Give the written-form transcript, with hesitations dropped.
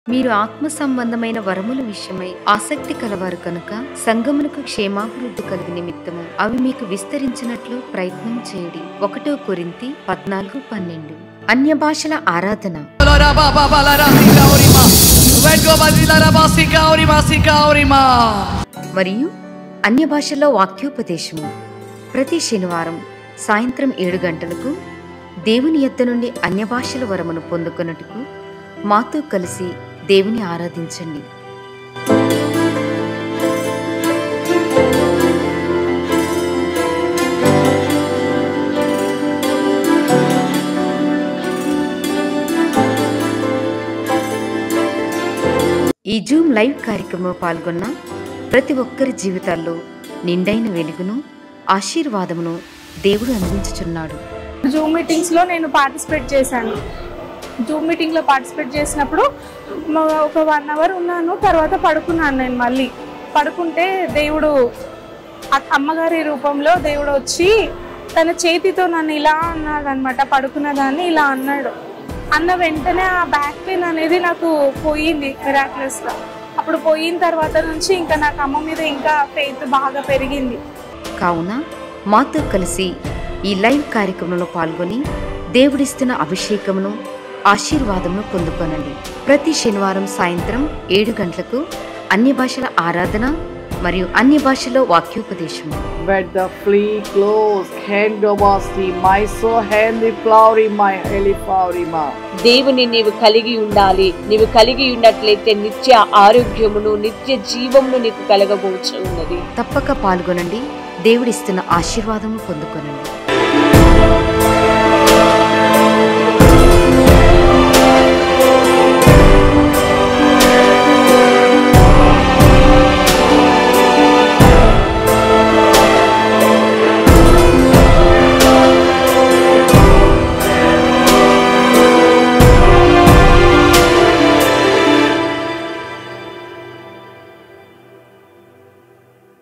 మీరు ఆత్మ సంబంధమైన వరముల విషయమై ఆసక్తి కలవారు కనుక సంగమునకు క్షేమాభివృద్ధి కలిగి నిమిత్తము అవి మీకు విస్తరించినట్లు ప్రయత్నం చేయడి. 1 కొరింథీ 14:12. అన్య భాషల ఆరాధన. మరియు అన్య భాషల్లో వాక్యోపదేశము. ప్రతి శనివారం సాయంత్రం 7 గంటలకు దేవుని యొద్ద నుండి అన్య భాషల వరమును పొందుకొనుటకు మాతో కలిసి దేవుని ఆరాధించండి. ఈ జూమ్ లైవ్ కార్యక్రమంలో పాల్గొన్న ప్రతి ఒక్కరి జీవితాల్లో నిండైన వెలుగును ఆశీర్వాదమును దేవుడు అందించుచున్నాడు. జూమ్ మీటింగ్స్లో నేను పార్టిసిపేట్ చేశాను. జూమ్ మీటింగ్లో పార్టిసిపేట్ చేసినప్పుడు ఒక 1 అవర్ ఉన్నాను. తర్వాత పడుకున్నాను. నేను మళ్ళీ పడుకుంటే దేవుడు అమ్మగారి రూపంలో దేవుడు వచ్చి తన చేతితో నన్ను ఇలా అన్నాడు అనమాట. పడుకున్న దాన్ని ఇలా అన్నాడు. అన్న వెంటనే ఆ బ్యాక్ పెయిన్ అనేది నాకు పోయింది మిరాక్యులస్గా. అప్పుడు పోయిన తర్వాత నుంచి ఇంకా నాకు అమ్మ మీద ఇంకా ఫెయిత్ బాగా పెరిగింది. కావున మాతో కలిసి ఈ లైవ్ కార్యక్రమంలో పాల్గొని దేవుడిస్తున్న అభిషేకమును ఆశీర్వాదమును పొందుకొనండి. ప్రతి శనివారం సాయంత్రం 7 గంటలకు అన్య భాషల ఆరాధన మరియు అన్య భాషలో వాక్యోపదేశము. దేవుని నీవు కలిగి ఉండాలి. నీవు కలిగి ఉన్నట్లయితే నిత్య ఆరోగ్యమును నిత్య జీవమును నీకు కలగబోచు ఉన్నది. తప్పక పాల్గొనండి. దేవుడిస్తున్న ఆశీర్వాదము పొందుకొనండి.